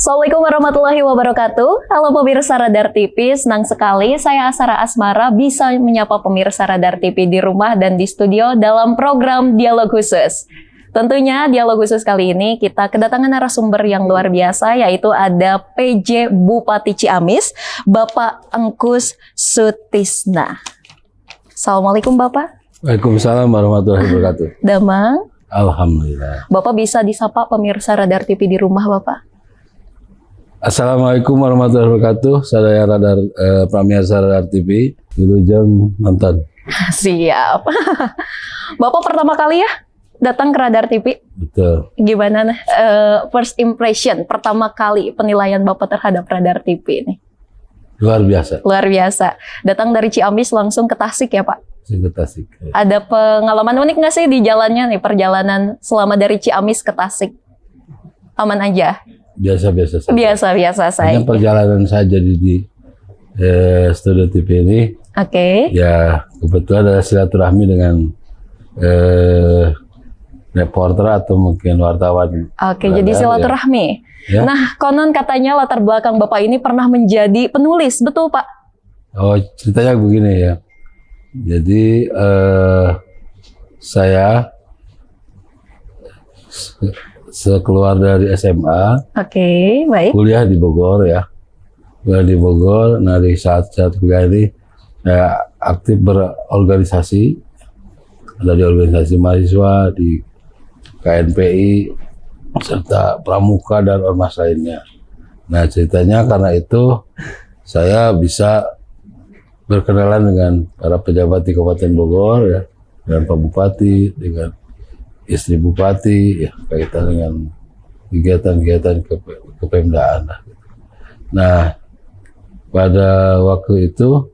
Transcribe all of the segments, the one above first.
Assalamualaikum warahmatullahi wabarakatuh. Halo pemirsa Radar TV, senang sekali saya Asara Asmara bisa menyapa pemirsa Radar TV di rumah dan di studio dalam program Dialog Khusus. Tentunya dialog khusus kali ini kita kedatangan narasumber yang luar biasa, yaitu ada PJ Bupati Ciamis, Bapak Engkus Sutisna. Assalamualaikum Bapak. Waalaikumsalam warahmatullahi wabarakatuh. Damang. Alhamdulillah. Bapak bisa disapa pemirsa Radar TV di rumah Bapak. Assalamualaikum warahmatullahi wabarakatuh. Saya Radar pemirsa Radar TV. Wilujeng nonton. Siap. Bapak pertama kali ya datang ke Radar TV. Betul. Gimana first impression pertama kali penilaian Bapak terhadap Radar TV ini? Luar biasa. Luar biasa. Datang dari Ciamis langsung ke Tasik ya Pak? Ke Tasik. Ada pengalaman unik nggak sih di jalannya nih, perjalanan selama dari Ciamis ke Tasik? Aman aja? Biasa-biasa saja. Biasa-biasa saja. Hanya perjalanan saya jadi di studio TV ini. Oke. Ya kebetulan ada silaturahmi dengan reporter atau mungkin wartawan. Oke, jadi silaturahmi. Ya. Nah, konon katanya latar belakang Bapak ini pernah menjadi penulis, betul Pak? Oh, ceritanya begini ya. Jadi saya sekeluar dari SMA, Oke, baik. kuliah di Bogor ya. Kuliah di Bogor, nah di saat-saat kuliah ini saya aktif berorganisasi. Ada di organisasi mahasiswa, di KNPI, serta Pramuka dan ormas lainnya. Nah ceritanya karena itu saya bisa berkenalan dengan para pejabat di Kabupaten Bogor ya, dengan Pak Bupati, dengan istri Bupati, ya kaitan dengan kegiatan-kegiatan kepemdaan. Nah pada waktu itu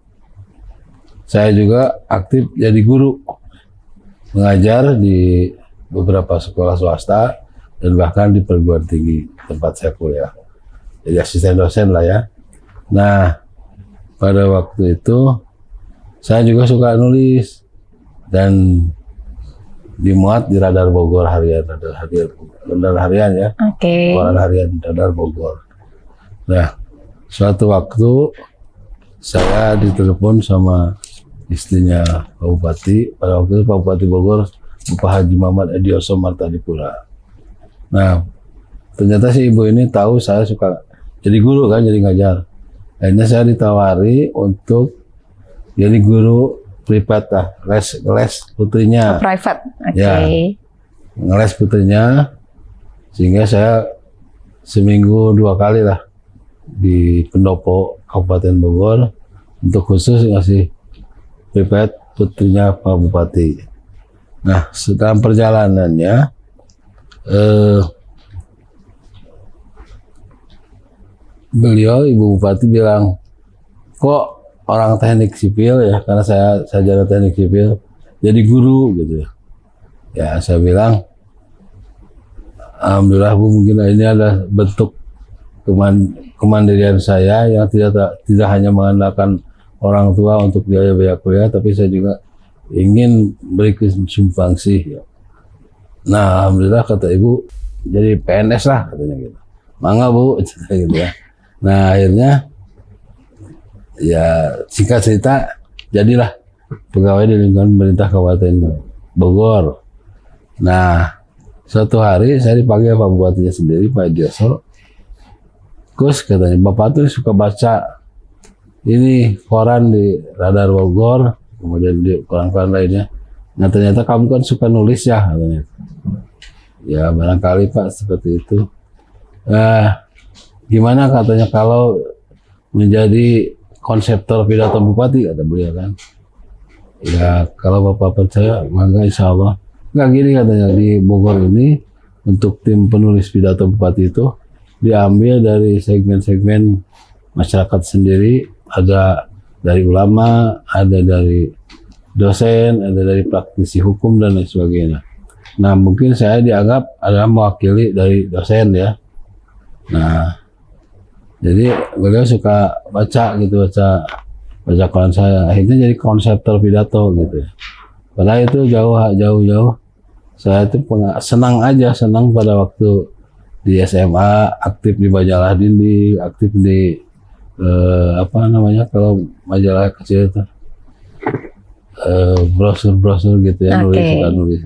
saya juga aktif jadi guru, mengajar di beberapa sekolah swasta dan bahkan di perguruan tinggi tempat saya kuliah. Jadi asisten dosen lah ya. Nah pada waktu itu saya juga suka nulis dan dimuat di Radar Bogor harian, Radar harian ya. Oke. Koran harian Radar Bogor. Nah, suatu waktu saya ditelepon sama istrinya Pak Bupati. Pada waktu itu Pak Bupati Bogor, Bapak Haji Muhammad Edioso Martadipura. Nah, ternyata si ibu ini tahu saya suka jadi guru kan, jadi ngajar. Akhirnya saya ditawari untuk jadi guru privat lah, les putrinya. Private, oke. Ya, ngeles putrinya, sehingga saya seminggu 2 kali lah di pendopo Kabupaten Bogor untuk khusus ngasih privat putrinya Pak Bupati. Nah, setelah perjalanannya beliau, Ibu Bupati bilang, kok orang teknik sipil ya, karena saya sarjana teknik sipil, jadi guru gitu ya. Ya saya bilang, alhamdulillah Bu, mungkin ini ada bentuk kemandirian saya yang tidak hanya mengandalkan orang tua untuk biaya kuliah, tapi saya juga ingin beri sumbangsi. Ya. Nah alhamdulillah kata Ibu, jadi PNS lah katanya gitu. Mangga Bu, gitu ya. Nah akhirnya ya singkat cerita jadilah pegawai di lingkungan pemerintah Kabupaten Bogor. Nah suatu hari saya dipanggil Pak Bupatinya sendiri, Pak Edioso. Kus katanya, Bapak tuh suka baca ini koran di Radar Bogor, kemudian di koran-koran lainnya. Nah ternyata kamu kan suka nulis ya katanya. Ya barangkali Pak seperti itu. Gimana katanya kalau menjadi konseptor pidato bupati, kata beliau kan. Ya kalau Bapak percaya, maka insya Allah. Nggak gini katanya, di Bogor ini untuk tim penulis pidato bupati itu diambil dari segmen-segmen masyarakat sendiri. Ada dari ulama, ada dari dosen, ada dari praktisi hukum dan lain sebagainya. Nah mungkin saya dianggap adalah mewakili dari dosen ya. Nah jadi beliau suka baca gitu, baca koran saya. Akhirnya jadi konseptor pidato gitu. Padahal itu jauh. Saya itu senang pada waktu di SMA, aktif di majalah dinding, aktif di apa namanya kalau majalah kecil itu brosur-brosur gitu ya, nulis.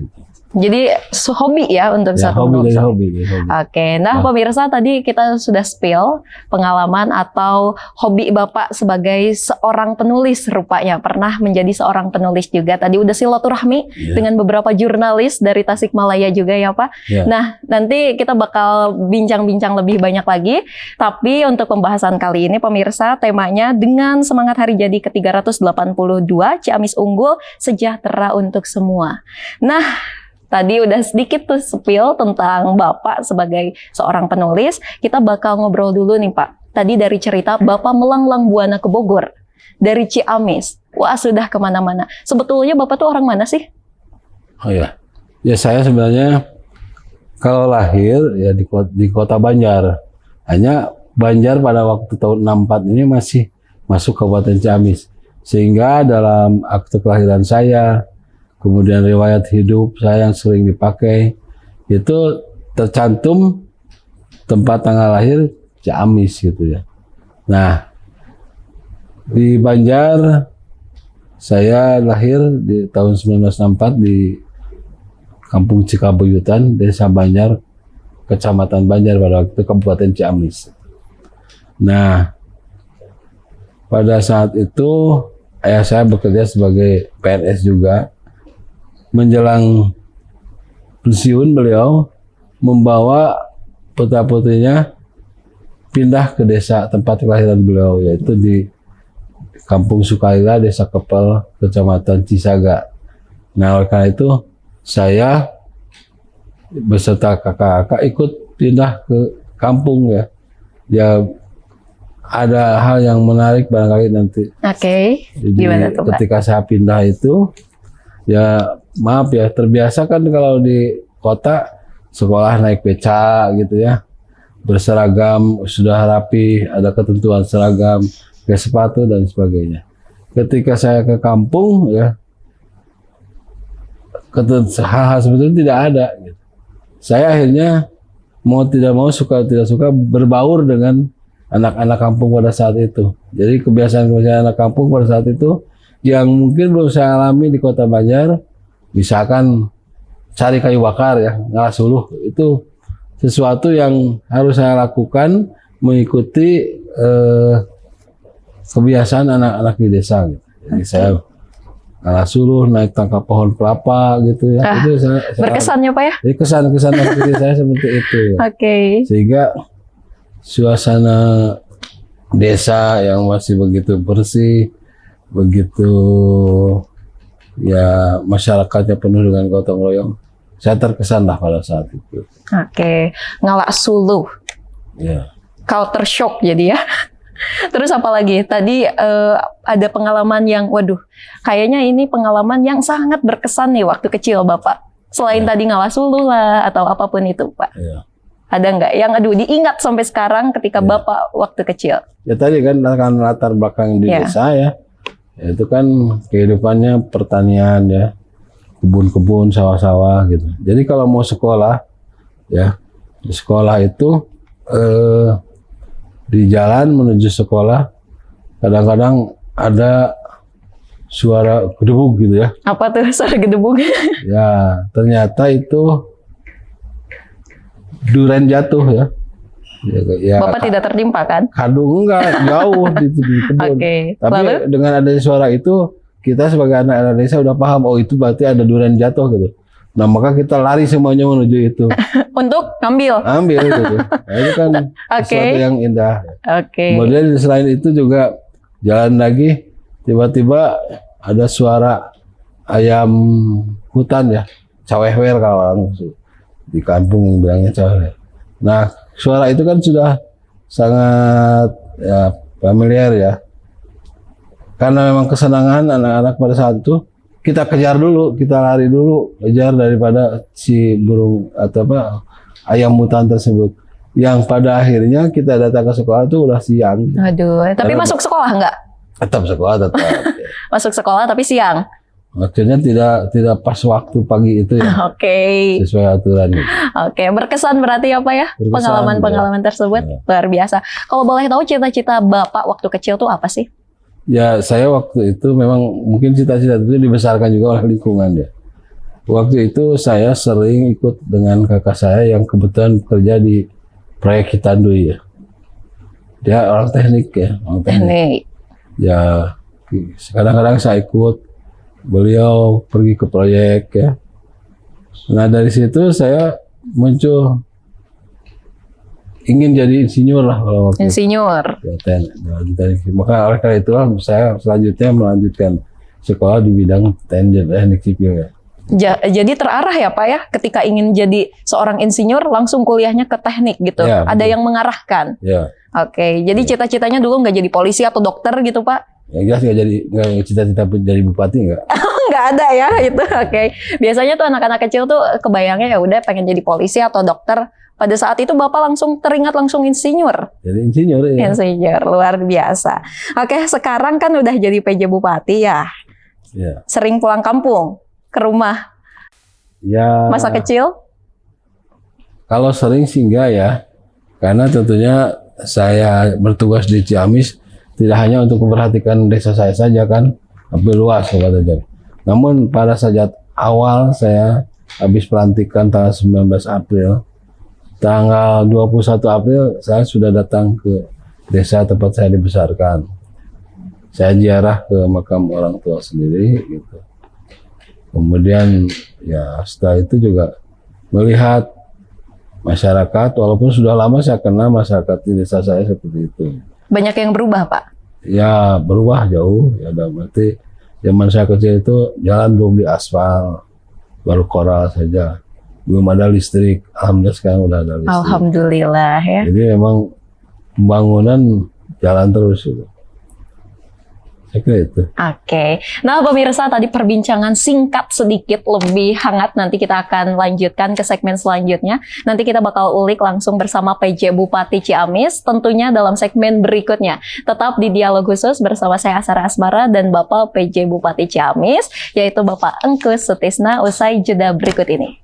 Jadi hobi ya untuk Ya, satu hobi. Oke, nah pemirsa tadi kita sudah spill pengalaman atau hobi Bapak sebagai seorang penulis, rupanya pernah menjadi seorang penulis juga. Tadi udah silaturahmi dengan beberapa jurnalis dari Tasikmalaya juga ya Pak. Ya. Nah nanti kita bakal bincang-bincang lebih banyak lagi. Tapi untuk pembahasan kali ini pemirsa temanya dengan semangat hari jadi ke-382 Ciamis Unggul, sejahtera untuk semua. Nah, tadi udah sedikit tuh spill tentang Bapak sebagai seorang penulis. Kita bakal ngobrol dulu nih Pak. Tadi dari cerita Bapak melanglang buana ke Bogor. Dari Ciamis. Wah sudah kemana-mana. Sebetulnya Bapak tuh orang mana sih? Oh ya. Ya saya sebenarnya kalau lahir ya di kota Banjar. Hanya Banjar pada waktu tahun 64 ini masih masuk Kabupaten Ciamis. Sehingga dalam akte kelahiran saya, kemudian riwayat hidup saya yang sering dipakai, itu tercantum tempat tanggal lahir Ciamis gitu ya. Nah, di Banjar saya lahir di tahun 1964 di Kampung Cikabuyutan, Desa Banjar, Kecamatan Banjar pada waktu itu Kabupaten Ciamis. Nah, pada saat itu ayah saya bekerja sebagai PNS juga. Menjelang pensiun beliau membawa putra-putrinya pindah ke desa tempat kelahiran beliau, yaitu di Kampung Sukaila, Desa Kepel, Kecamatan Cisaga. Nah, oleh karena itu saya beserta kakak-kakak ikut pindah ke kampung ya. Ya ada hal yang menarik barangkali nanti. Oke. Gimana tuh Pak? Ketika saya pindah itu ya maaf ya, terbiasa kan kalau di kota sekolah naik beca gitu ya, berseragam, sudah rapi, ada ketentuan seragam, pakai sepatu dan sebagainya. Ketika saya ke kampung ya, hal-hal seperti itu tidak ada. Gitu. Saya akhirnya mau tidak mau, suka tidak suka, berbaur dengan anak-anak kampung pada saat itu. Jadi kebiasaan-kebiasaan anak kampung pada saat itu yang mungkin belum saya alami di kota Banjar, misalkan cari kayu bakar ya, ngalas suluh, itu sesuatu yang harus saya lakukan mengikuti kebiasaan anak-anak di desa gitu. Jadi saya ngalas suluh, naik tangkap pohon kelapa gitu ya. Itu saya berkesannya Pak ya? Jadi kesan-kesan aktivitas saya seperti itu ya. Oke. Sehingga suasana desa yang masih begitu bersih, begitu ya masyarakatnya penuh dengan gotong royong, saya terkesan lah pada saat itu. Oke, ngalak suluh. Ya. Culture shock jadi ya. Terus apa lagi? Tadi ada pengalaman yang, waduh, kayaknya ini pengalaman yang sangat berkesan nih waktu kecil Bapak. Selain tadi ngalah suluh lah atau apapun itu Pak. Ya. Ada nggak yang aduh diingat sampai sekarang ketika Bapak waktu kecil? Ya tadi kan latar belakang di desa ya. Itu kan kehidupannya pertanian ya, kebun-kebun, sawah-sawah gitu. Jadi kalau mau sekolah ya, di sekolah itu di jalan menuju sekolah kadang-kadang ada suara gedebuk gitu ya. Apa tuh suara gedebuk? Ya ternyata itu duren jatuh ya. Ya, Bapak tidak tertimpa kan? Kadu enggak, jauh di kebun. Tapi lalu? dengan adanya suara itu, kita sebagai anak Indonesia udah paham, oh itu berarti ada durian jatuh gitu. Nah maka kita lari semuanya menuju itu. Untuk ngambil? Ambil gitu. Nah, itu kan sesuatu yang indah. Kemudian selain itu juga jalan lagi, tiba-tiba ada suara ayam hutan ya, cawehwer kalau orang di kampung bilangnya cawehwer. Nah suara itu kan sudah sangat ya, familiar ya. Karena memang kesenangan anak-anak pada saat itu, kita kejar dulu, kita lari dulu, kejar daripada si burung atau apa ayam hutan tersebut. Yang pada akhirnya kita datang ke sekolah itu udah siang. Aduh, tapi masuk sekolah enggak? Tetap sekolah tetap. Masuk sekolah tapi siang. Akhirnya tidak pas waktu pagi itu ya, Oke. sesuai aturan. Gitu. Oke, berkesan berarti apa ya Berkesan, pengalaman-pengalaman tersebut Ya. luar biasa. Kalau boleh tahu cita-cita Bapak waktu kecil tuh apa sih? Ya, saya waktu itu memang mungkin cita-cita itu dibesarkan juga oleh lingkungan ya. Waktu itu saya sering ikut dengan kakak saya yang kebetulan kerja di proyek Hitandui ya. Dia orang teknik ya, orang teknik. Teknik. Ya, kadang-kadang saya ikut, beliau pergi ke proyek ya. Nah dari situ saya muncul ingin jadi insinyur lah kalau waktu itu. Insinyur. Ya, maka oleh karena itulah saya selanjutnya melanjutkan sekolah di bidang teknik sipil ya. Jadi terarah ya Pak ya, ketika ingin jadi seorang insinyur langsung kuliahnya ke teknik gitu. Ya, Ada betul. yang mengarahkan. Ya, Oke, jadi cita-citanya dulu nggak jadi polisi atau dokter gitu Pak? yang jelas nggak cita-cita jadi bupati nggak. Nggak ada ya itu. Oke. Biasanya tuh anak-anak kecil tuh kebayangnya ya udah pengen jadi polisi atau dokter. Pada saat itu Bapak langsung teringat langsung insinyur. Jadi insinyur ya. Insinyur luar biasa. Oke, sekarang kan udah jadi PJ Bupati ya. Ya. Sering pulang kampung ke rumah Ya. masa kecil? Kalau sering sih enggak ya, karena tentunya saya bertugas di Ciamis tidak hanya untuk memperhatikan desa saya saja kan, tapi luas katanya. Namun pada saat awal saya habis pelantikan tanggal 19 April, tanggal 21 April saya sudah datang ke desa tempat saya dibesarkan. Saya ziarah ke makam orang tua sendiri gitu. Kemudian ya setelah itu juga melihat masyarakat, walaupun sudah lama saya kenal masyarakat di desa saya seperti itu. Banyak yang berubah Pak? Ya berubah jauh, ya dalam arti zaman saya kecil itu jalan belum diaspal, baru koral saja, belum ada listrik. Alhamdulillah sekarang udah ada listrik. Alhamdulillah ya. Jadi memang pembangunan jalan terus itu. Saya kira itu. Oke. Nah pemirsa, tadi perbincangan singkat sedikit lebih hangat. Nanti kita akan lanjutkan ke segmen selanjutnya. Nanti kita bakal ulik langsung bersama PJ Bupati Ciamis, tentunya dalam segmen berikutnya. Tetap di Dialog Khusus bersama saya Asara Asmara dan Bapak PJ Bupati Ciamis, yaitu Bapak Engku Sutisna, usai jeda berikut ini.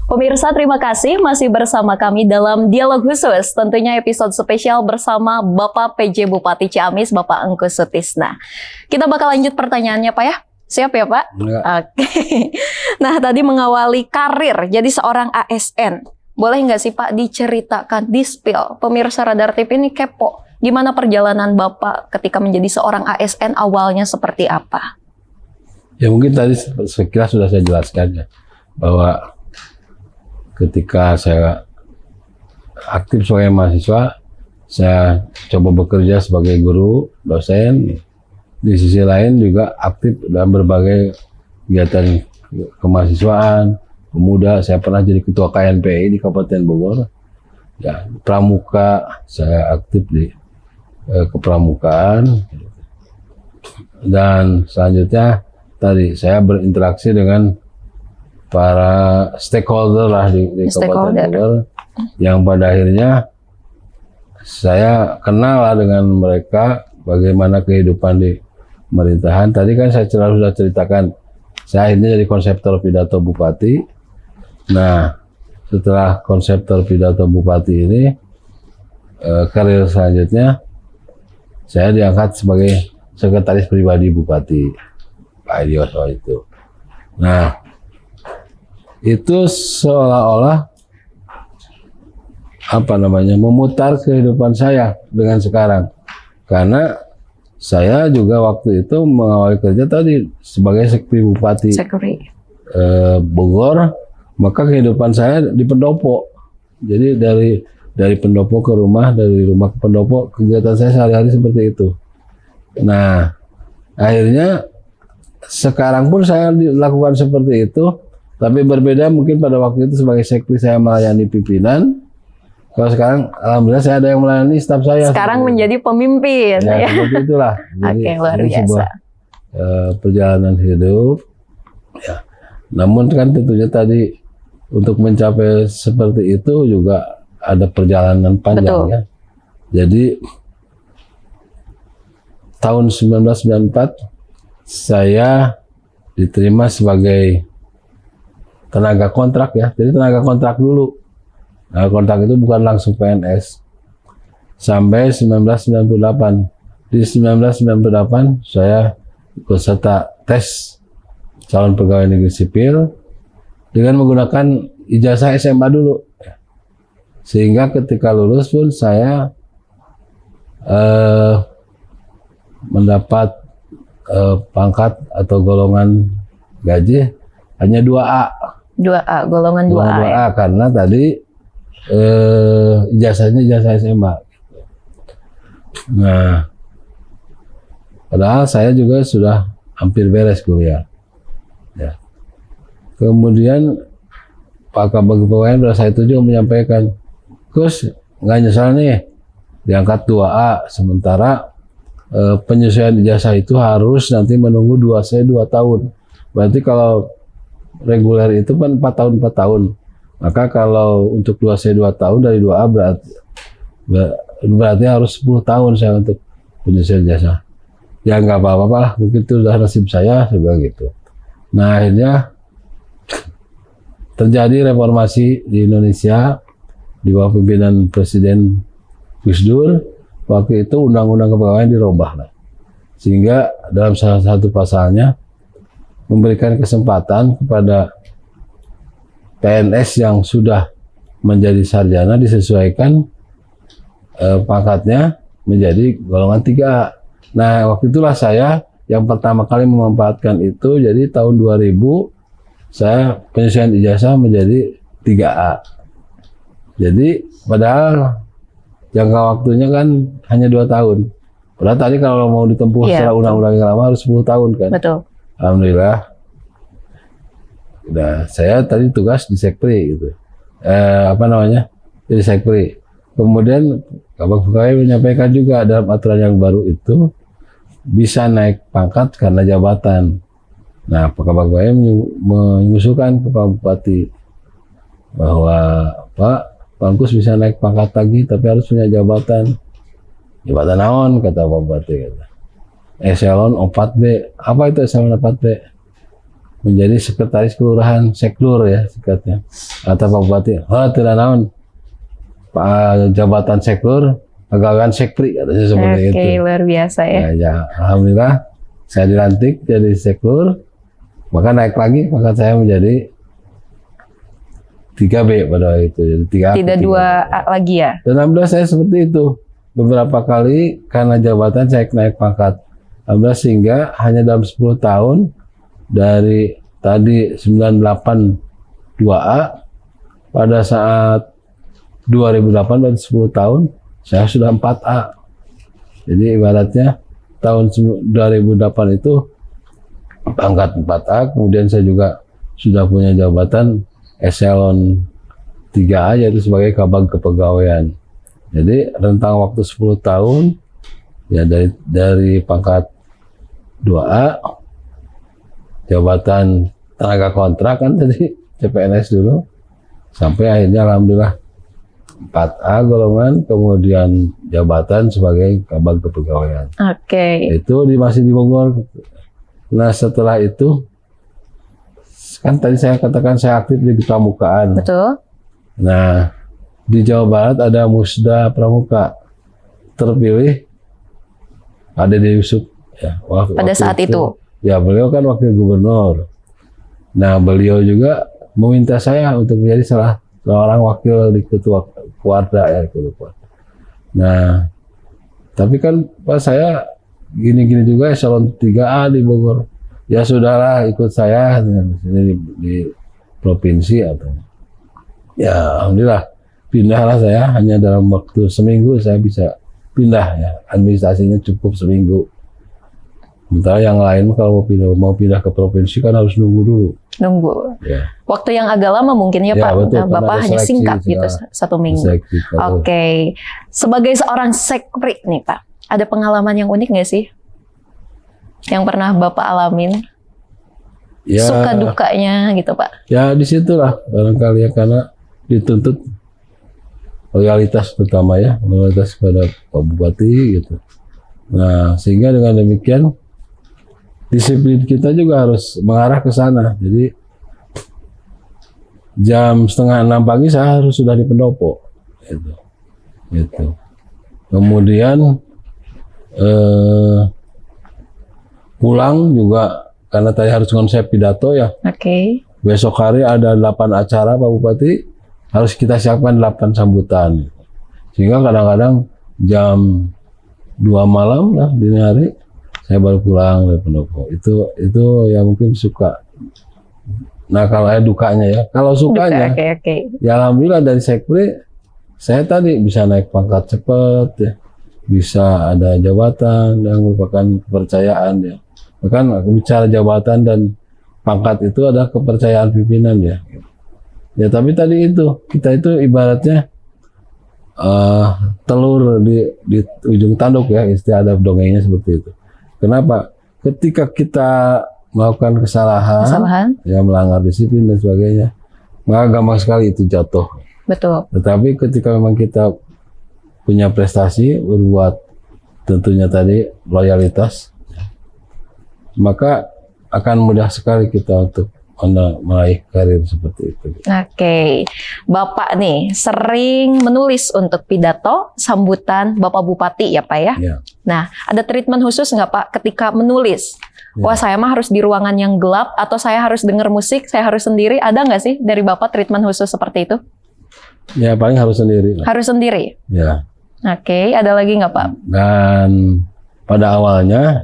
Pemirsa, terima kasih masih bersama kami dalam Dialog Khusus, tentunya episode spesial bersama Bapak PJ Bupati Ciamis, Bapak Engku Sutisna. Kita bakal lanjut pertanyaannya Pak ya? Siap ya Pak? Enggak. Oke. Nah tadi mengawali karir jadi seorang ASN. Boleh nggak sih Pak diceritakan, di-spill, pemirsa Radar TV ini kepo. Gimana perjalanan Bapak ketika menjadi seorang ASN awalnya seperti apa? Ya mungkin tadi sekilas sudah saya jelaskan ya, bahwa ketika saya aktif sebagai mahasiswa, saya coba bekerja sebagai guru, dosen. Di sisi lain juga aktif dalam berbagai kegiatan kemahasiswaan, pemuda. Saya pernah jadi ketua KNPI di Kabupaten Bogor. Ya, pramuka, saya aktif di kepramukaan. Dan selanjutnya tadi saya berinteraksi dengan para stakeholder lah di Kabupaten Bogor, yang pada akhirnya saya kenal lah dengan mereka bagaimana kehidupan di pemerintahan. Tadi kan saya sudah ceritakan, saya akhirnya jadi konseptor pidato bupati. Nah, setelah konseptor pidato bupati ini, karir selanjutnya saya diangkat sebagai sekretaris pribadi bupati Pak Edi Wasewa itu. Nah, itu seolah-olah memutar kehidupan saya dengan sekarang, karena saya juga waktu itu mengawali kerja tadi sebagai sekpi bupati Bogor, maka kehidupan saya di pendopo. Jadi dari pendopo ke rumah, dari rumah ke pendopo, kegiatan saya sehari-hari seperti itu. Nah, akhirnya sekarang pun saya lakukan seperti itu. Tapi berbeda mungkin pada waktu itu sebagai sekpi saya melayani pimpinan. Kalau sekarang alhamdulillah saya ada yang melayani staf saya. Sekarang menjadi pemimpin. Ya, seperti itulah. Jadi, Oke, luar biasa. Sebuah perjalanan hidup. Ya. Namun kan tentunya tadi untuk mencapai seperti itu juga ada perjalanan panjang. Betul. Ya. Jadi tahun 1994 saya diterima sebagai tenaga kontrak ya. Jadi tenaga kontrak dulu. Nah, kontrak itu bukan langsung PNS. Sampai 1998. Di 1998 saya ikut serta tes calon pegawai negeri sipil dengan menggunakan ijazah SMA dulu. Sehingga ketika lulus pun saya mendapat pangkat atau golongan gaji hanya 2A. 2A, golongan 2A. 2A karena tadi ijazahnya ijazah SMA. Nah, padahal saya juga sudah hampir beres kuliah. Ya. Kemudian Pak Kabag Kepegawaian pada saat itu juga menyampaikan, Gus, nggak nyesal nih diangkat 2A, sementara penyesuaian ijazah itu harus nanti menunggu 2C 2 tahun. Berarti kalau reguler itu kan 4 tahun 4 tahun. Maka kalau untuk 2C 2 tahun dari 2A berarti harus 10 tahun saya untuk penyesuaian ijazah. Ya nggak apa-apa lah, mungkin itu udah nasib saya bilang gitu. Nah akhirnya terjadi reformasi di Indonesia di bawah pimpinan Presiden Gus Dur. Waktu itu undang-undang kepegawaian dirubah lah. Sehingga dalam salah satu pasalnya memberikan kesempatan kepada PNS yang sudah menjadi sarjana disesuaikan pangkatnya menjadi golongan 3A. Nah, waktu itulah saya yang pertama kali memanfaatkan itu. Jadi tahun 2000 saya penyesuaian ijazah menjadi 3A. Jadi padahal jangka waktunya kan hanya 2 tahun. Padahal tadi kalau mau ditempuh secara undang-undang yang lama harus 10 tahun kan. Betul. Alhamdulillah. Nah, saya tadi tugas di Sekpri gitu. Jadi Sekpri. Kemudian Kabag Pegawai menyampaikan juga dalam aturan yang baru itu bisa naik pangkat karena jabatan. Nah, Pak Kabag Pegawai mengusulkan ke Pak Bupati bahwa Pak Gus bisa naik pangkat lagi tapi harus punya jabatan. Jabatan naon kata Pak Bupati kata. Eselon 4B. Apa itu eselon 4B? Menjadi sekretaris kelurahan, seklur ya singkatnya. Kata Pak Bupati, tidak naon. Pak jabatan seklur, pegawaian sekpri katanya seperti itu. Oke, luar biasa ya. Ya, alhamdulillah saya dilantik jadi seklur, maka naik lagi pangkat saya menjadi 3B pada waktu itu. Jadi 3A, tidak 2A lagi ya. Dan alhamdulillah saya seperti itu. Beberapa kali karena jabatan saya naik pangkat. Alhamdulillah sehingga hanya dalam 10 tahun dari tadi 98 2A pada saat 2008 berarti 10 tahun saya sudah 4A. Jadi ibaratnya tahun 2008 itu pangkat 4A, kemudian saya juga sudah punya jabatan eselon 3A yaitu sebagai Kabag Kepegawaian. Jadi rentang waktu 10 tahun ya dari pangkat 2A, jabatan tenaga kontrak kan tadi CPNS dulu, sampai akhirnya alhamdulillah 4A golongan, kemudian jabatan sebagai Kabag Kepegawaian. Oke. Itu masih di Bogor. Nah setelah itu kan tadi saya katakan saya aktif di pramukaan. Betul. Nah di Jawa Barat ada Musda Pramuka, terpilih ada Dede Yusuf ya. Pada saat itu. Ya beliau kan wakil gubernur. Nah beliau juga meminta saya untuk menjadi salah seorang wakil di ketua Kuarda ya, ketua. Nah, tapi kan pas saya gini-gini juga eselon 3A di Bogor. Ya sudahlah ikut saya di provinsi atau. Ya alhamdulillah pindahlah saya hanya dalam waktu seminggu saya bisa pindah ya. Administrasinya cukup seminggu. Sementara yang lain kalau mau pindah ke provinsi kan harus nunggu dulu. Nunggu. Ya. Waktu yang agak lama mungkin ya, Pak. Betul, Bapak hanya seleksi, singkat gitu, 1 minggu. Oke. Sebagai seorang sekpri nih Pak, ada pengalaman yang unik nggak sih? Yang pernah Bapak alamin? Ya, suka dukanya gitu Pak? Ya disitulah barangkali ya karena dituntut loyalitas terutama ya, loyalitas kepada Pak Bupati gitu. Nah, sehingga dengan demikian disiplin kita juga harus mengarah ke sana. Jadi jam 5:30 pagi saya harus sudah di pendopo gitu. Kemudian pulang juga karena tadi harus konsep pidato ya. Oke. Besok hari ada 8 acara Pak Bupati, harus kita siapkan 8 sambutan. Sehingga kadang-kadang jam 2 malam lah dini hari saya baru pulang dari pendopo. Itu ya mungkin suka. Nah kalau dukanya ya, kalau sukanya, ya alhamdulillah dari Sekpri saya tadi bisa naik pangkat cepat ya, bisa ada jabatan yang merupakan kepercayaan ya. Bahkan bicara jabatan dan pangkat itu ada kepercayaan pimpinan ya. Ya tapi tadi itu kita itu ibaratnya telur di ujung tanduk ya, istilah ada dongengnya seperti itu. Kenapa? Ketika kita melakukan kesalahan, ya melanggar disiplin dan sebagainya, maka gampang sekali itu jatuh. Betul. Tetapi ketika memang kita punya prestasi, berbuat tentunya tadi loyalitas, maka akan mudah sekali kita untuk meraih karir seperti itu. Oke, Bapak nih sering menulis untuk pidato sambutan Bapak Bupati ya Pak ya? Ya. Nah, ada treatment khusus nggak Pak ketika menulis? Ya. Wah saya mah harus di ruangan yang gelap atau saya harus dengar musik, saya harus sendiri. Ada nggak sih dari Bapak treatment khusus seperti itu? Ya paling harus sendiri lah. Harus sendiri? Ya. Oke, ada lagi nggak Pak? Dan pada awalnya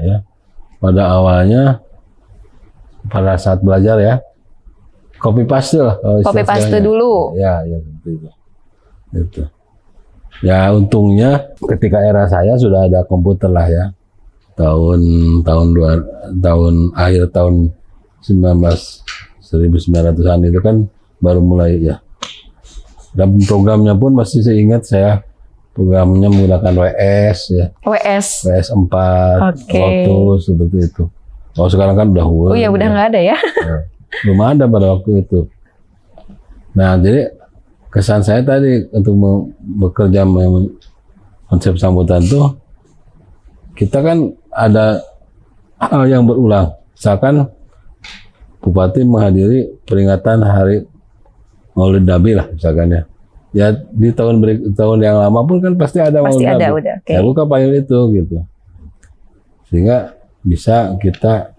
pada saat belajar ya, copy paste lah. Copy paste dulu. Ya, seperti itu. Itu. Ya untungnya ketika era saya sudah ada komputer lah ya. Tahun akhir tahun 1900-an itu kan baru mulai ya. Dan programnya pun masih saya ingat saya programnya menggunakan WS ya. WS 4, Lotus seperti itu. Oh sekarang kan udah Word. Oh ya udah nggak ada ya? Belum ada pada waktu itu. Nah jadi kesan saya tadi untuk bekerja konsep sambutan tuh kita kan ada hal yang berulang. Misalkan Bupati menghadiri peringatan Hari Maulid Nabi lah misalkan ya. Ya di tahun yang lama pun kan pasti ada Maulid Nabi. Udah, okay. Ya buka payung itu gitu. Sehingga bisa kita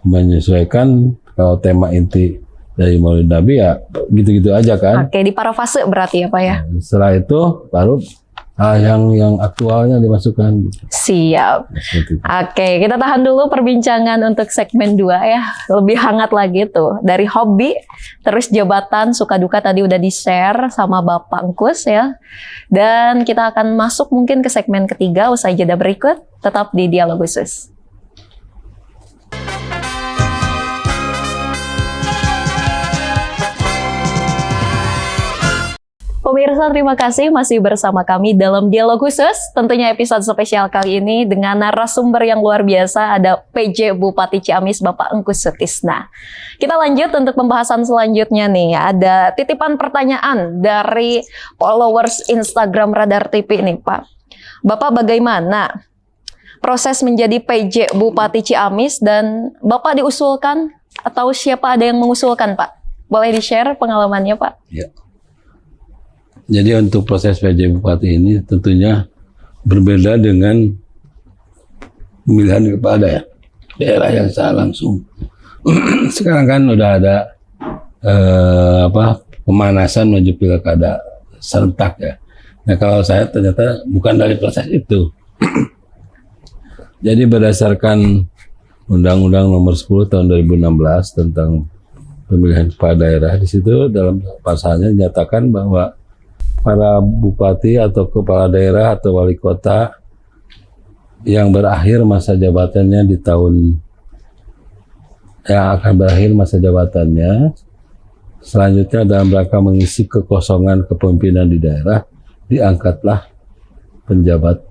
menyesuaikan kalau tema inti dari Maulid Nabi ya gitu-gitu aja kan. Oke, di parafase berarti ya Pak ya. Nah, setelah itu baru yang aktualnya dimasukkan. Siap. Oke, kita tahan dulu perbincangan untuk segmen 2 ya. Lebih hangat lagi tuh. Dari hobi, terus jabatan, suka duka tadi udah di-share sama Bapak Engkus ya. Dan kita akan masuk mungkin ke segmen ketiga usai jeda berikut. Tetap di Dialog Khusus. Pemirsa, terima kasih masih bersama kami dalam Dialog Khusus. Tentunya episode spesial kali ini dengan narasumber yang luar biasa, ada PJ Bupati Ciamis Bapak Engkus Sutisna. Kita lanjut untuk pembahasan selanjutnya nih. Ada titipan pertanyaan dari followers Instagram Radar TV nih Pak. Bapak bagaimana proses menjadi PJ Bupati Ciamis dan Bapak diusulkan atau siapa ada yang mengusulkan Pak? Boleh di-share pengalamannya Pak? Ya. Jadi untuk proses PJ Bupati ini tentunya berbeda dengan pemilihan kepala daerah yang secara langsung. Sekarang kan udah ada pemanasan menuju pilkada serentak ya. Nah kalau saya ternyata bukan dari proses itu. Jadi berdasarkan Undang-Undang Nomor 10 Tahun 2016 tentang pemilihan kepala daerah, di situ dalam pasalnya dinyatakan bahwa para bupati atau kepala daerah atau wali kota yang berakhir masa jabatannya di tahun yang akan berakhir masa jabatannya, selanjutnya dalam rangka mengisi kekosongan kepemimpinan di daerah, diangkatlah penjabat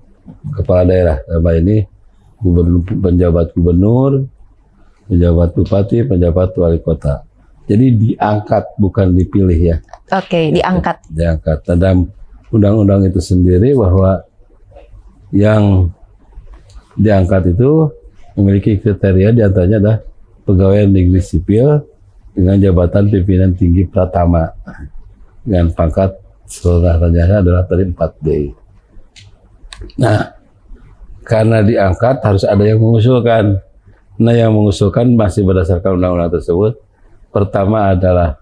kepala daerah. Dalam ini penjabat gubernur, penjabat bupati, penjabat wali kota. Jadi diangkat bukan dipilih ya. Oke, diangkat. Diangkat. Dan undang-undang itu sendiri bahwa yang diangkat itu memiliki kriteria, diantaranya adalah pegawai negeri sipil dengan jabatan pimpinan tinggi pratama dengan pangkat seluruh-rajanya adalah tadi 4D. Nah, karena diangkat harus ada yang mengusulkan. Nah, yang mengusulkan masih berdasarkan undang-undang tersebut. Pertama adalah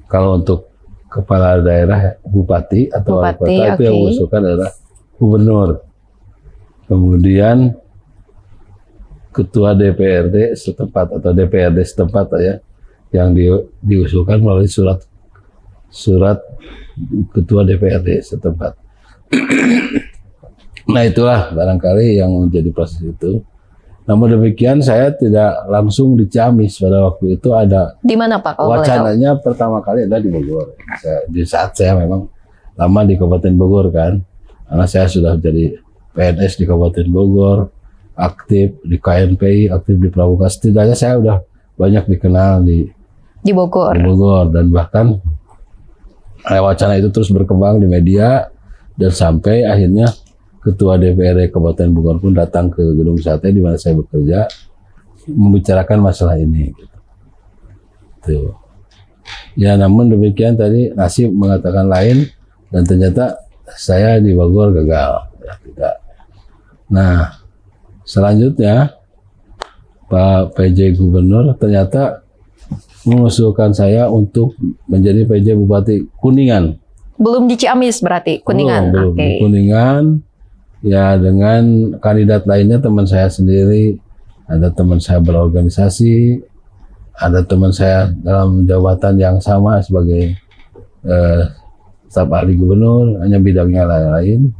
kalau untuk kepala daerah bupati atau wali kota, itu yang mengusulkan adalah gubernur. Kemudian ketua DPRD setempat atau DPRD setempat ya, yang diusulkan melalui surat ketua DPRD setempat. Nah, itulah barangkali yang menjadi proses itu. Namun demikian saya tidak langsung di Ciamis pada waktu itu. Ada di mana Pak? Wacananya pertama kali ada di Bogor. Di saat saya memang lama di Kabupaten Bogor kan, karena saya sudah jadi PNS di Kabupaten Bogor, aktif di KNPI, aktif di Pramuka. Setidaknya saya udah banyak dikenal di Bogor. Dan bahkan wacana itu terus berkembang di media dan sampai akhirnya Ketua DPRD Kabupaten Bogor pun datang ke Gedung Sate di mana saya bekerja membicarakan masalah ini. Tuh. Ya, namun demikian tadi nasib mengatakan lain dan ternyata saya di Bogor gagal. Ya, tidak. Nah, selanjutnya Pak PJ Gubernur ternyata mengusulkan saya untuk menjadi PJ Bupati Kuningan. Belum di Ciamis berarti, Kuningan. Belum di Kuningan. Ya, dengan kandidat lainnya teman saya sendiri, ada teman saya berorganisasi, ada teman saya dalam jabatan yang sama sebagai staf ahli gubernur, hanya bidangnya lain-lain.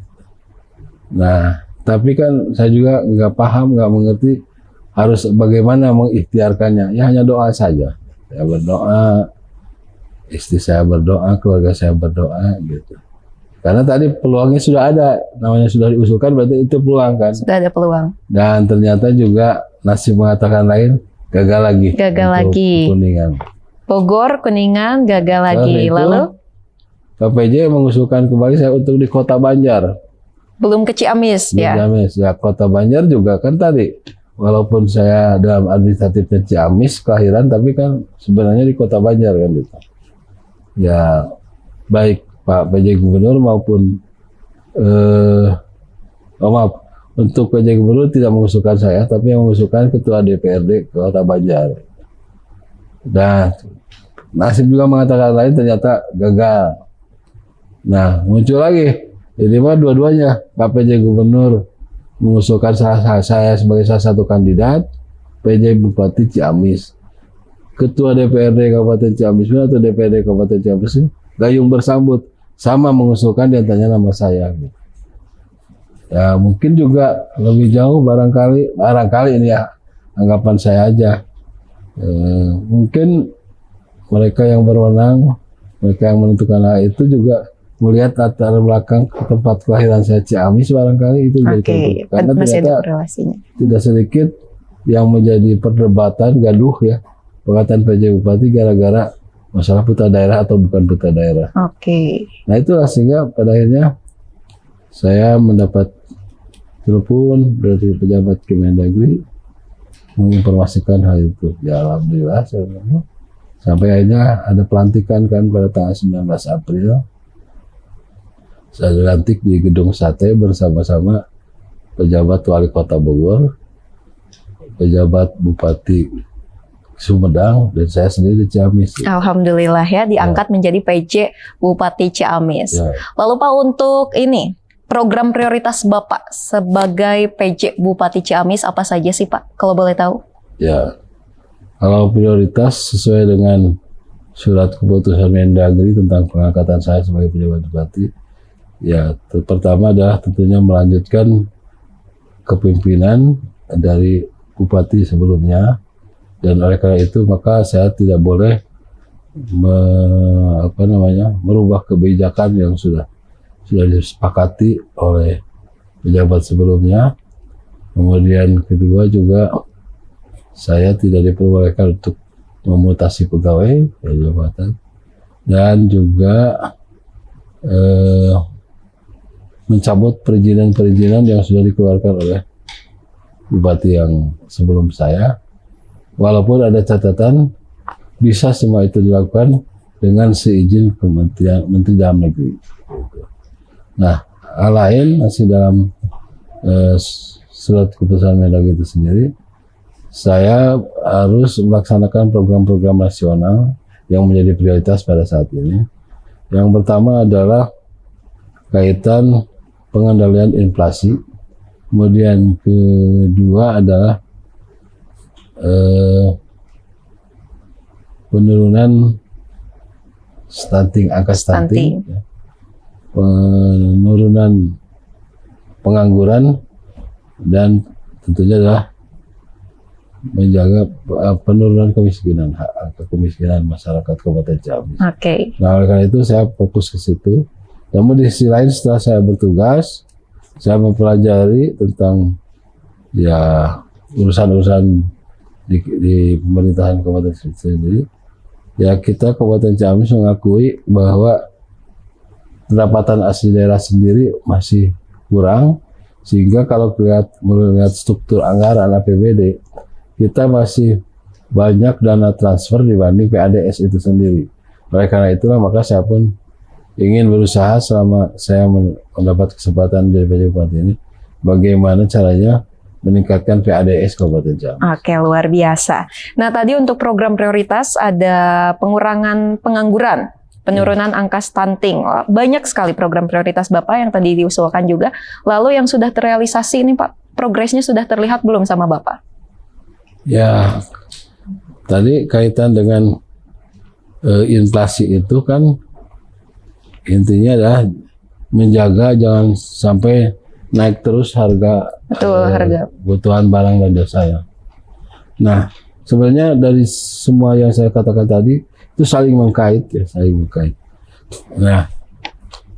Nah, tapi kan saya juga nggak paham, nggak mengerti harus bagaimana mengikhtiarkannya. Ya hanya doa saja. Saya berdoa, istri saya berdoa, keluarga saya berdoa, gitu. Karena tadi peluangnya sudah ada, namanya sudah diusulkan, berarti itu peluang kan. Sudah ada peluang. Dan ternyata juga nasib mengatakan lain, gagal lagi. Gagal lagi. Kuningan. Bogor, Kuningan, gagal lagi. Lalu? KPJ mengusulkan kembali saya untuk di Kota Banjar. Belum ke Ciamis ya? Ciamis, ya Kota Banjar juga kan tadi. Walaupun saya dalam administratifnya Ciamis kelahiran, tapi kan sebenarnya di Kota Banjar kan gitu. Ya, baik Pak PJ Gubernur maupun untuk PJ Gubernur tidak mengusulkan saya, tapi yang mengusulkan Ketua DPRD Kota Banjar. Dan nasib juga mengatakan lain, ternyata gagal. Nah, muncul lagi, jadi dua-duanya Pak PJ Gubernur mengusulkan saya sebagai salah satu kandidat PJ Bupati Ciamis. Ketua DPRD Kabupaten Ciamis atau DPRD Kabupaten Ciamis gayung bersambut, sama mengusulkan diantaranya nama saya. Ya, mungkin juga lebih jauh barangkali ini ya anggapan saya aja. Mungkin mereka yang berwenang, mereka yang menentukan hal itu juga melihat latar belakang tempat kelahiran saya Ciamis, barangkali itu jadi karena ternyata tidak sedikit yang menjadi perdebatan gaduh ya pengangkatan PJ Bupati gara-gara masalah putra daerah atau bukan putra daerah. Nah, itulah sehingga pada akhirnya saya mendapat telepon dari pejabat Kemendagri menginformasikan hal itu. Ya, alhamdulillah sampai akhirnya ada pelantikan kan pada tanggal 19 April. Saya dilantik di Gedung Sate bersama-sama pejabat Wali Kota Bogor, pejabat Bupati Sumedang, dan saya sendiri di Ciamis. Alhamdulillah ya, diangkat menjadi PJ Bupati Ciamis. Ya. Lalu Pak, untuk ini program prioritas Bapak sebagai PJ Bupati Ciamis apa saja sih Pak, kalau boleh tahu? Ya, kalau prioritas sesuai dengan surat keputusan Mendagri tentang pengangkatan saya sebagai pejabat bupati, ya pertama adalah tentunya melanjutkan kepemimpinan dari bupati sebelumnya. Dan oleh karena itu maka saya tidak boleh merubah kebijakan yang sudah disepakati oleh pejabat sebelumnya. Kemudian kedua juga saya tidak diperbolehkan untuk memutasi pegawai jabatan, dan juga mencabut perizinan-perizinan yang sudah dikeluarkan oleh bupati yang sebelum saya. Walaupun ada catatan bisa semua itu dilakukan dengan seizin Kementerian Menteri Dalam Negeri. Nah, hal lain masih dalam surat keputusan Mendagri itu sendiri, saya harus melaksanakan program-program nasional yang menjadi prioritas pada saat ini. Yang pertama adalah kaitan pengendalian inflasi, kemudian kedua adalah penurunan angka stunting. Ya. Penurunan pengangguran, dan tentunya adalah menjaga penurunan kemiskinan, angka kemiskinan masyarakat Kabupaten Ciamis. Nah, oleh karena itu saya fokus ke situ. Namun di sisi lain, setelah saya bertugas, saya mempelajari tentang ya urusan-urusan di pemerintahan Kabupaten Ciamis sendiri. Ya, kita Kabupaten Ciamis mengakui bahwa pendapatan asli daerah sendiri masih kurang, sehingga kalau melihat struktur anggaran APBD, kita masih banyak dana transfer dibanding PADS itu sendiri. Oleh karena itulah maka saya pun ingin berusaha selama saya mendapat kesempatan di Bupati ini, bagaimana caranya meningkatkan PADS Kabupaten Ciamis. Oke, luar biasa. Nah, tadi untuk program prioritas ada pengurangan pengangguran, penurunan angka stunting. Banyak sekali program prioritas Bapak yang tadi diusulkan juga. Lalu yang sudah terrealisasi ini Pak, progresnya sudah terlihat belum sama Bapak? Ya, tadi kaitan dengan inflasi itu kan intinya adalah menjaga jangan sampai naik terus harga kebutuhan barang dan jasa ya. Nah, sebenarnya dari semua yang saya katakan tadi itu saling mengkait ya, saling mengkait. Nah,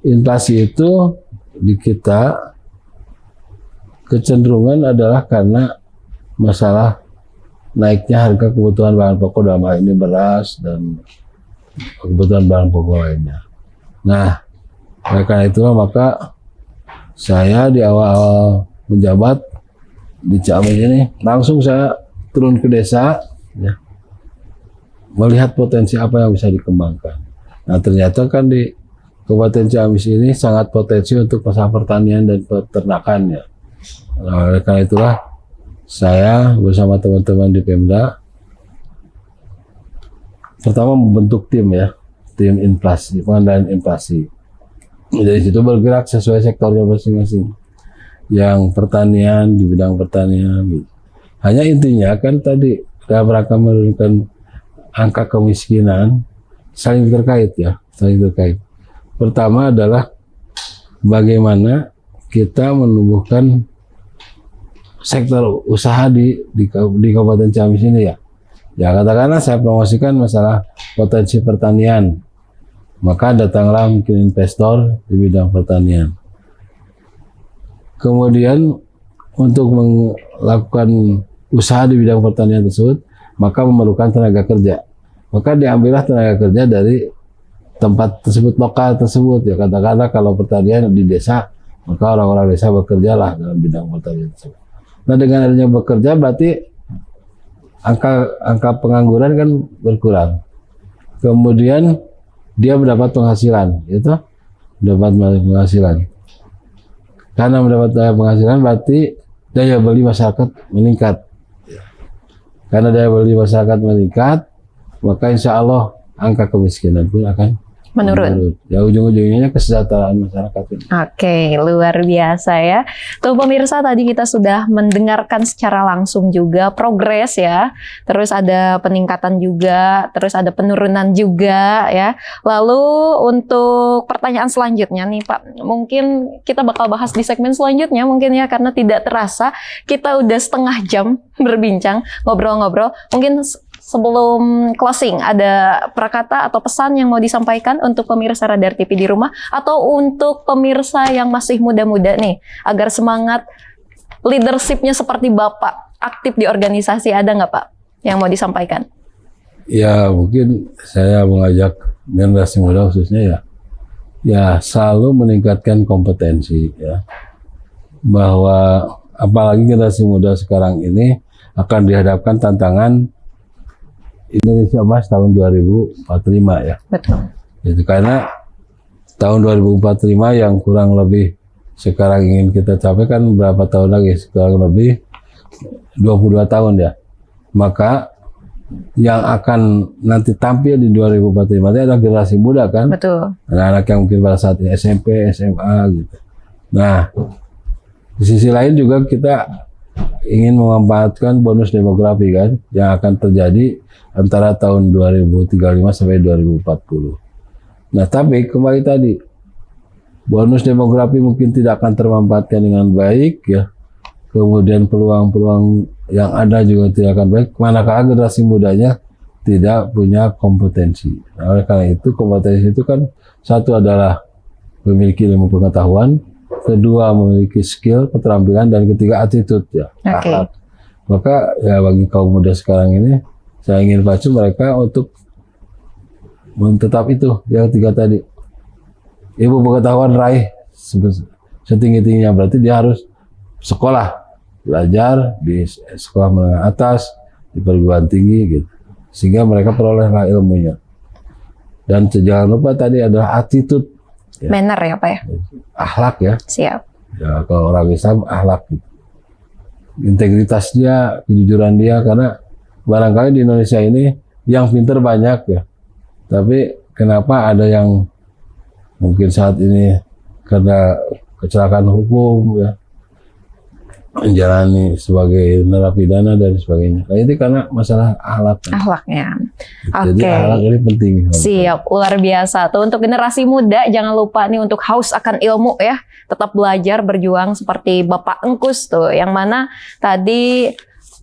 inflasi itu di kita kecenderungan adalah karena masalah naiknya harga kebutuhan bahan pokok, dalam hal ini beras dan kebutuhan bahan pokok lainnya. Nah, oleh karena itulah maka saya di awal menjabat di Ciamis ini langsung saya turun ke desa ya, melihat potensi apa yang bisa dikembangkan. Nah, ternyata kan di Kabupaten Ciamis ini sangat potensi untuk masalah pertanian dan peternakan ya. Nah, oleh karena itulah saya bersama teman-teman di Pemda pertama membentuk tim ya, tim inflasi, pengendalian inflasi. Dari situ bergerak sesuai sektornya masing-masing. Yang pertanian di bidang pertanian. Gitu. Hanya intinya kan tadi dalam rangka menurunkan angka kemiskinan saling terkait ya, saling terkait. Pertama adalah bagaimana kita menumbuhkan sektor usaha di Kabupaten Ciamis ini ya. Ya katakanlah saya promosikan masalah potensi pertanian, maka datanglah mungkin investor di bidang pertanian. Kemudian untuk melakukan usaha di bidang pertanian tersebut, maka memerlukan tenaga kerja. Maka diambillah tenaga kerja dari tempat tersebut, lokal tersebut. Ya katakanlah kalau pertanian di desa, maka orang-orang desa bekerjalah dalam bidang pertanian tersebut. Nah, dengan adanya bekerja berarti angka pengangguran kan berkurang. Kemudian dia mendapat penghasilan, gitu, mendapat penghasilan. Karena mendapat penghasilan berarti daya beli masyarakat meningkat. Karena daya beli masyarakat meningkat, maka insya Allah angka kemiskinan pun akan menurun. Ya ujung-ujungnya kesejahteraan masyarakat. Oke, luar biasa ya. Tuh pemirsa, tadi kita sudah mendengarkan secara langsung juga progres ya. Terus ada peningkatan juga, terus ada penurunan juga ya. Lalu untuk pertanyaan selanjutnya nih Pak, mungkin kita bakal bahas di segmen selanjutnya mungkin ya, karena tidak terasa kita udah setengah jam berbincang, ngobrol-ngobrol. Mungkin sebelum closing, ada prakata atau pesan yang mau disampaikan untuk pemirsa Radar TV di rumah, atau untuk pemirsa yang masih muda-muda nih, agar semangat leadershipnya seperti Bapak, aktif di organisasi, ada nggak Pak yang mau disampaikan? Ya mungkin saya mengajak generasi muda khususnya ya, ya selalu meningkatkan kompetensi ya. Bahwa apalagi generasi muda sekarang ini akan dihadapkan tantangan Indonesia Emas tahun 2045 ya. Betul. Itu karena tahun 2045 yang kurang lebih sekarang ingin kita capai kan berapa tahun lagi? Kurang lebih 22 tahun ya. Maka yang akan nanti tampil di 2045 itu adalah generasi muda kan. Betul. Anak-anak yang mungkin pada saat ini SMP, SMA gitu. Nah, di sisi lain juga kita ingin memanfaatkan bonus demografi kan yang akan terjadi antara tahun 2035 sampai 2040. Nah, tapi kembali tadi bonus demografi mungkin tidak akan termanfaatkan dengan baik ya. Kemudian peluang-peluang yang ada juga tidak akan baik, manakala generasi mudanya tidak punya kompetensi. Nah, oleh karena itu kompetensi itu kan satu adalah memiliki ilmu pengetahuan, kedua memiliki skill, keterampilan, dan ketiga attitude ya. Oke. Maka ya bagi kaum muda sekarang ini saya ingin pacu mereka untuk tetap itu yang tiga tadi. Ilmu pengetahuan raih setinggi-tingginya, berarti dia harus sekolah, belajar di sekolah menengah atas, di perguruan tinggi gitu, sehingga mereka perolehlah ilmunya. Dan jangan lupa tadi adalah attitude ya. Manner ya Pak ya. Akhlak ya. Siap. Ya kalau orang Islam akhlak gitu. Integritas dia, kejujuran dia, karena barangkali di Indonesia ini yang pintar banyak ya, tapi kenapa ada yang mungkin saat ini karena kecelakaan hukum ya menjalani sebagai narapidana dan sebagainya. Nah, itu karena masalah akhlak. Akhlaknya. Jadi Oke. akhlak ini penting. Siap, luar biasa. Tuh untuk generasi muda jangan lupa nih untuk haus akan ilmu ya. Tetap belajar, berjuang seperti Bapak Engkus tuh, yang mana tadi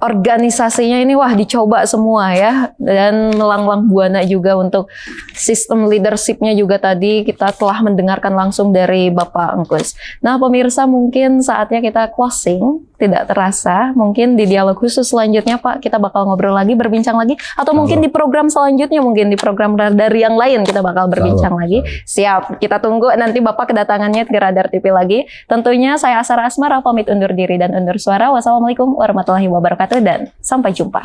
organisasinya ini wah dicoba semua ya, dan melanglang buana juga untuk sistem leadershipnya juga tadi kita telah mendengarkan langsung dari Bapak Engkus. Nah pemirsa, mungkin saatnya kita closing, tidak terasa mungkin di dialog khusus selanjutnya Pak kita bakal ngobrol lagi, berbincang lagi, atau mungkin di program selanjutnya, mungkin di program dari yang lain kita bakal berbincang lagi. Siap, kita tunggu nanti Bapak kedatangannya ke Radar TV lagi. Tentunya saya Asara Asmara pamit undur diri dan undur suara. Wassalamualaikum warahmatullahi wabarakatuh dan sampai jumpa.